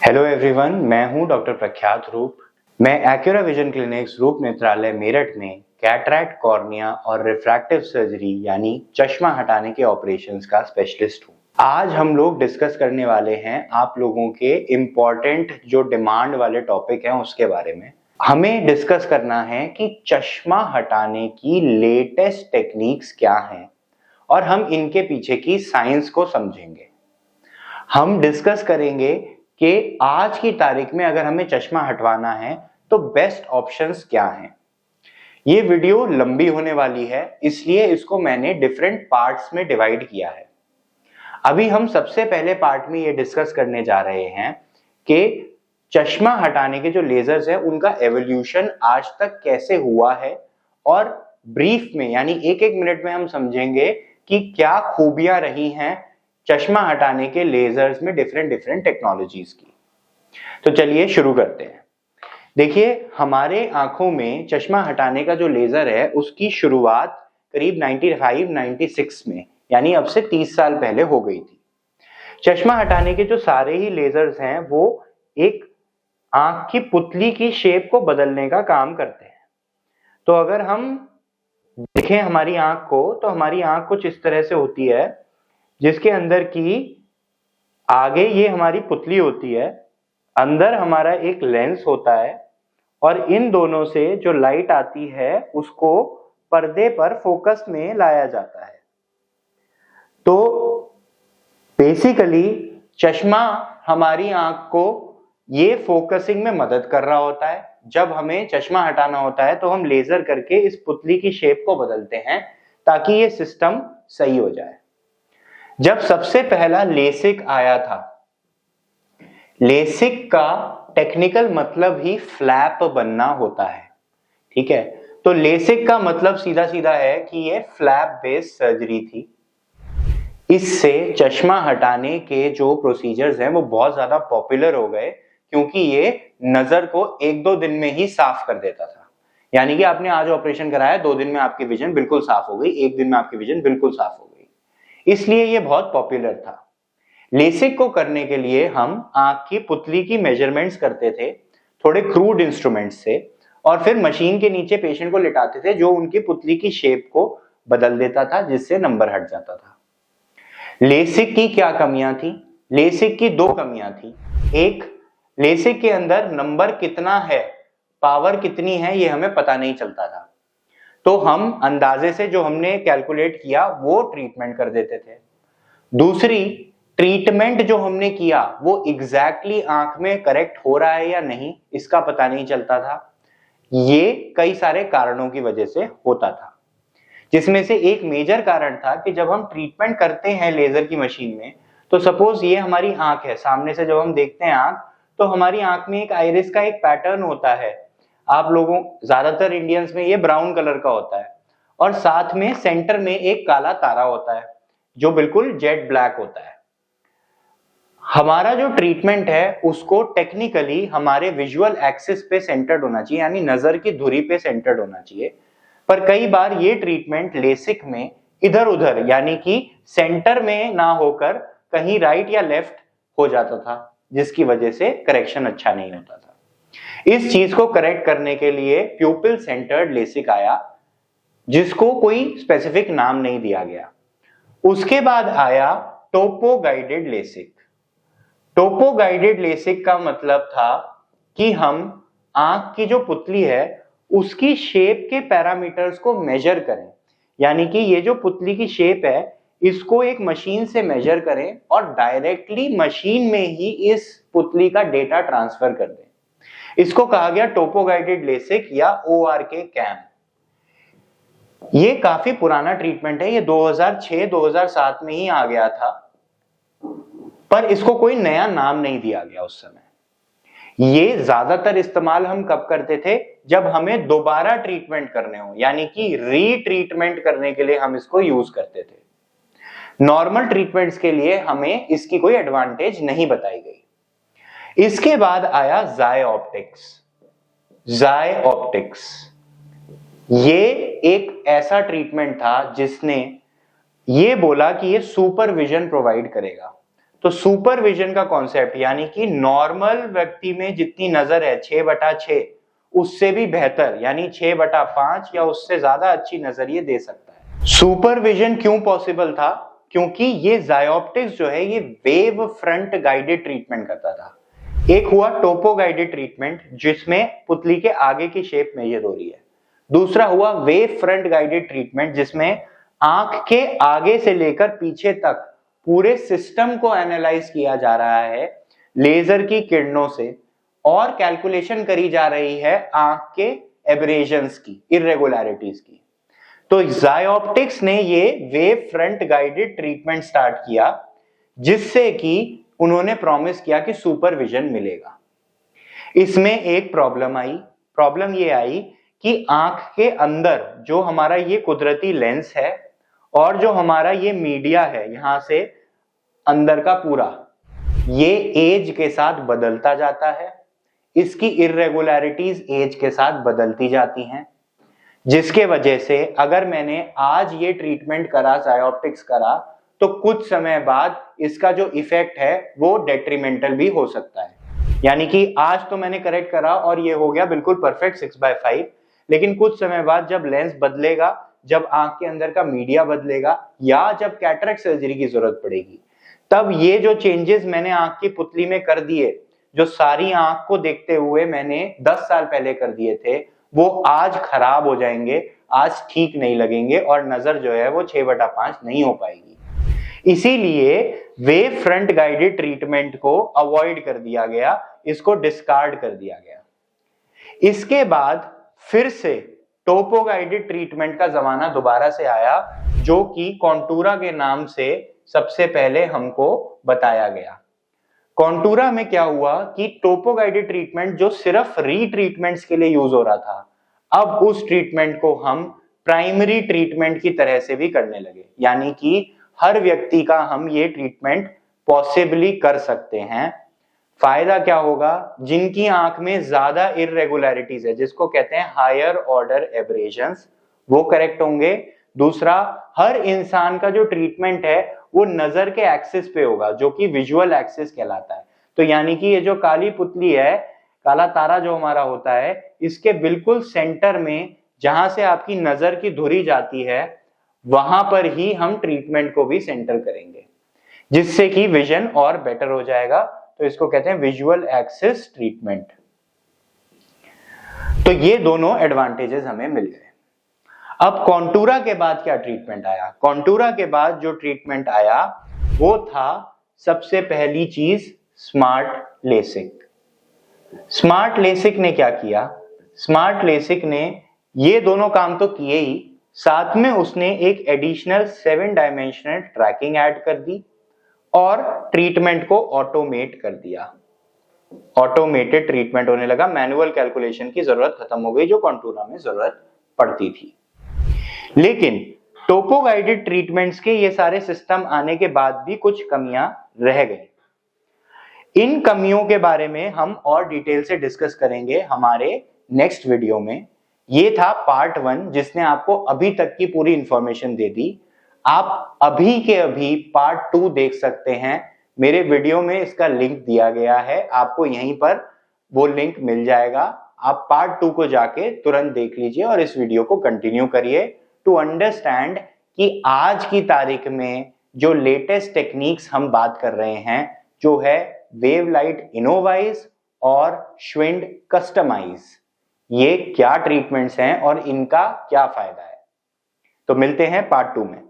Hello everyone, मैं हूं doctor प्रख्यात रूप। मैं एक्यूरा विजन क्लिनिक्स रूप नेत्रालय मेरठ में कैटरैक्ट, कॉर्निया और रिफ्रैक्टिव सर्जरी यानी चश्मा हटाने के ऑपरेशंस का स्पेशलिस्ट हूं। आज हम लोग डिस्कस करने वाले हैं आप लोगों के इम्पोर्टेंट जो डिमांड वाले टॉपिक हैं उसके बारे में। हमें डिस्कस करना है कि चश्मा हटाने की लेटेस्ट टेक्निक्स क्या हैं और हम इनके पीछे की साइंस को समझेंगे। हम डिस्कस करेंगे कि आज की तारीख में अगर हमें चश्मा हटवाना है तो बेस्ट ऑप्शंस क्या हैं। ये वीडियो लंबी होने वाली है, इसलिए इसको मैंने डिफरेंट पार्ट्स में डिवाइड किया है। अभी हम सबसे पहले पार्ट में ये डिस्कस करने जा रहे हैं कि चश्मा हटाने के जो लेजर्स हैं उनका एवोल्यूशन आज तक कैसे हुआ है, और ब्रीफ में यानी एक एक मिनट में हम समझेंगे कि क्या खूबियां रही हैं चश्मा हटाने के लेजर्स में डिफरेंट टेक्नोलॉजीज की। तो चलिए शुरू करते हैं। देखिए, हमारे आंखों में चश्मा हटाने का जो लेजर है उसकी शुरुआत करीब 95-96 में यानी अब से 30 साल पहले हो गई थी। चश्मा हटाने के जो सारे ही लेजर्स हैं वो एक आंख की पुतली की शेप को बदलने का काम करते हैं। तो अगर हम देखें हमारी आंख को, तो हमारी आंख कुछ इस तरह से होती है, जिसके अंदर की आगे ये हमारी पुतली होती है, अंदर हमारा एक लेंस होता है और इन दोनों से जो लाइट आती है उसको पर्दे पर फोकस में लाया जाता है। तो बेसिकली चश्मा हमारी आंख को ये फोकसिंग में मदद कर रहा होता है। जब हमें चश्मा हटाना होता है तो हम लेजर करके इस पुतली की शेप को बदलते हैं ताकि ये सिस्टम सही हो जाए। जब सबसे पहला लेसिक आया था, लेसिक का टेक्निकल मतलब ही फ्लैप बनना होता है, ठीक है। तो लेसिक का मतलब सीधा सीधा है कि ये फ्लैप बेस्ड सर्जरी थी। इससे चश्मा हटाने के जो प्रोसीजर्स हैं वो बहुत ज्यादा पॉपुलर हो गए, क्योंकि ये नजर को 1-2 दिन में ही साफ कर देता था। यानी कि आपने आज ऑपरेशन कराया, 2 दिन में आपकी विजन बिल्कुल साफ हो गई, 1 दिन में आपकी विजन बिल्कुल साफ हो गई। इसलिए ये बहुत पॉपुलर था। लेसिक को करने के लिए हम आंख की पुतली की मेजरमेंट्स करते थे थोड़े क्रूड इंस्ट्रूमेंट से, और फिर मशीन के नीचे पेशेंट को लिटाते थे जो उनकी पुतली की शेप को बदल देता था, जिससे नंबर हट जाता था। लेसिक की क्या कमियां थी? लेसिक की 2 कमियां थी। एक, लेसिक के अंदर नंबर कितना है, पावर कितनी है, ये हमें पता नहीं चलता था। तो हम अंदाजे से जो हमने कैलकुलेट किया वो ट्रीटमेंट कर देते थे। दूसरी, ट्रीटमेंट जो हमने किया वो एग्जैक्टली आंख में करेक्ट हो रहा है या नहीं, इसका पता नहीं चलता था। ये कई सारे कारणों की वजह से होता था, जिसमें से एक मेजर कारण था कि जब हम ट्रीटमेंट करते हैं लेजर की मशीन में, तो सपोज ये हमारी आंख है, सामने से जब हम देखते हैं आंख, तो हमारी आंख में एक आइरिस का एक पैटर्न होता है। आप लोगों, ज्यादातर इंडियंस में ये ब्राउन कलर का होता है, और साथ में सेंटर में एक काला तारा होता है जो बिल्कुल जेट ब्लैक होता है। हमारा जो ट्रीटमेंट है उसको टेक्निकली हमारे विजुअल एक्सिस पे सेंटर्ड होना चाहिए, यानी नजर की धुरी पे सेंटर्ड होना चाहिए। पर कई बार ये ट्रीटमेंट लेसिक में इधर उधर यानी कि सेंटर में ना होकर कहीं राइट या लेफ्ट हो जाता था, जिसकी वजह से करेक्शन अच्छा नहीं होता था। इस चीज को करेक्ट करने के लिए प्यूपिल सेंटर्ड लेसिक आया, जिसको कोई स्पेसिफिक नाम नहीं दिया गया। उसके बाद आया टोपो गाइडेड लेसिक। टोपो गाइडेड लेसिक का मतलब था कि हम आंख की जो पुतली है उसकी शेप के पैरामीटर्स को मेजर करें, यानी कि ये जो पुतली की शेप है इसको एक मशीन से मेजर करें और डायरेक्टली मशीन में ही इस पुतली का डेटा ट्रांसफर कर दें। इसको कहा गया टोपो गाइडेड लेसिक या ORK कैम। ये काफी पुराना ट्रीटमेंट है, ये 2006-2007 में ही आ गया था, पर इसको कोई नया नाम नहीं दिया गया उस समय। ये ज्यादातर इस्तेमाल हम कब करते थे? जब हमें दोबारा ट्रीटमेंट करने हो, यानी कि रीट्रीटमेंट करने के लिए हम इसको यूज करते थे। नॉर्मल ट्रीटमेंट्स के लिए हमें इसकी कोई एडवांटेज नहीं बताई गई। इसके बाद आया ज़ाई ऑप्टिक्स। ज़ाई ऑप्टिक्स ये एक ऐसा ट्रीटमेंट था जिसने ये बोला कि ये सुपरविजन प्रोवाइड करेगा। तो सुपरविजन का कॉन्सेप्ट यानी कि नॉर्मल व्यक्ति में जितनी नजर है 6/6 उससे भी बेहतर यानी 6/5 या उससे ज्यादा अच्छी नजर ये दे सकता है। सुपरविजन क्यों पॉसिबल था? क्योंकि ये ज़ायोप्टिक्स जो है ये वेव फ्रंट गाइडेड ट्रीटमेंट करता था। एक हुआ टोपो गाइडेड ट्रीटमेंट जिसमें पुतली के आगे की शेप मेजर हो रही है। दूसरा हुआ वेव फ्रंट गाइडेड ट्रीटमेंट जिसमें आंख के आगे से लेकर पीछे तक पूरे सिस्टम को एनालाइज किया जा रहा है लेजर की किरणों से और कैलकुलेशन करी जा रही है आंख के एब्रेजन्स की, इरेगुलरिटीज की। तो ज़ायोप्टिक्स ने ये wave front guided treatment start किया जिससे कि उन्होंने प्रॉमिस किया कि सुपरविजन मिलेगा। इसमें एक प्रॉब्लम ये आई कि आंख के अंदर जो हमारा ये कुदरती लेंस है और जो हमारा ये मीडिया है यहां से अंदर का पूरा, ये एज के साथ बदलता जाता है। इसकी इरेगुलरिटीज एज के साथ बदलती जाती हैं, जिसके वजह से अगर मैंने आज ये ट्रीटमेंट करा, ज़ायोप्टिक्स करा, तो कुछ समय बाद इसका जो इफेक्ट है वो डेट्रीमेंटल भी हो सकता है। यानी कि आज तो मैंने करेक्ट करा और ये हो गया बिल्कुल परफेक्ट 6/5, लेकिन कुछ समय बाद जब लेंस बदलेगा, जब आंख के अंदर का मीडिया बदलेगा या जब कैटरेक्ट सर्जरी की जरूरत पड़ेगी, तब ये जो चेंजेस मैंने आंख की पुतली में कर दिए, जो सारी आंख को देखते हुए मैंने 10 साल पहले कर दिए थे, वो आज खराब हो जाएंगे, आज ठीक नहीं लगेंगे और नजर जो है वो 6/5 नहीं हो पाएगी। इसीलिए वेव फ्रंट गाइडेड ट्रीटमेंट को अवॉइड कर दिया गया, इसको डिस्कार्ड कर दिया गया। इसके बाद फिर से टोपो गाइडेड ट्रीटमेंट का जमाना दोबारा से आया, जो कि कॉन्टूरा के नाम से सबसे पहले हमको बताया गया। कॉन्टूरा में क्या हुआ कि टोपो गाइडेड ट्रीटमेंट जो सिर्फ रीट्रीटमेंट्स के लिए यूज हो रहा था, अब उस ट्रीटमेंट को हम प्राइमरी ट्रीटमेंट की तरह से भी करने लगे। यानी कि हर व्यक्ति का हम ये ट्रीटमेंट पॉसिबली कर सकते हैं। फायदा क्या होगा? जिनकी आंख में ज्यादा इरेगुलरिटीज है, जिसको कहते हैं हायर ऑर्डर एब्रेशंस, वो करेक्ट होंगे। दूसरा, हर इंसान का जो ट्रीटमेंट है वो नजर के एक्सिस पे होगा, जो कि विजुअल एक्सिस कहलाता है। तो यानी कि ये जो काली पुतली है, काला तारा जो हमारा होता है, इसके बिल्कुल सेंटर में जहां से आपकी नजर की धुरी जाती है, वहां पर ही हम ट्रीटमेंट को भी सेंटर करेंगे, जिससे कि विजन और बेटर हो जाएगा। तो इसको कहते हैं विजुअल एक्सिस ट्रीटमेंट। तो ये दोनों एडवांटेजेस हमें मिल गए। अब कॉन्टूरा के बाद क्या ट्रीटमेंट आया? कॉन्टूरा के बाद जो ट्रीटमेंट आया वो था सबसे पहली चीज स्मार्ट लेसिक। स्मार्ट लेसिक ने क्या किया? स्मार्ट लेसिक ने ये दोनों काम तो किए ही, साथ में उसने एक एडिशनल 7 डायमेंशनल ट्रैकिंग ऐड कर दी और ट्रीटमेंट को ऑटोमेट कर दिया। ऑटोमेटेड ट्रीटमेंट होने लगा, मैनुअल कैलकुलेशन की जरूरत खत्म हो गई जो कॉन्टूरा में जरूरत पड़ती थी। लेकिन टोपो गाइडेड ट्रीटमेंट्स के ये सारे सिस्टम आने के बाद भी कुछ कमियां रह गई। इन कमियों के बारे में हम और डिटेल से डिस्कस करेंगे हमारे नेक्स्ट वीडियो में। ये था पार्ट 1 जिसने आपको अभी तक की पूरी इंफॉर्मेशन दे दी। आप अभी के अभी पार्ट 2 देख सकते हैं, मेरे वीडियो में इसका लिंक दिया गया है, आपको यहीं पर वो लिंक मिल जाएगा। आप पार्ट 2 को जाके तुरंत देख लीजिए और इस वीडियो को कंटिन्यू करिए टू अंडरस्टैंड कि आज की तारीख में जो लेटेस्ट टेक्निक्स हम बात कर रहे हैं, जो है वेवलाइट इनोवाइज और श्विंड कस्टमाइज, ये क्या ट्रीटमेंट्स हैं और इनका क्या फायदा है। तो मिलते हैं पार्ट 2 में।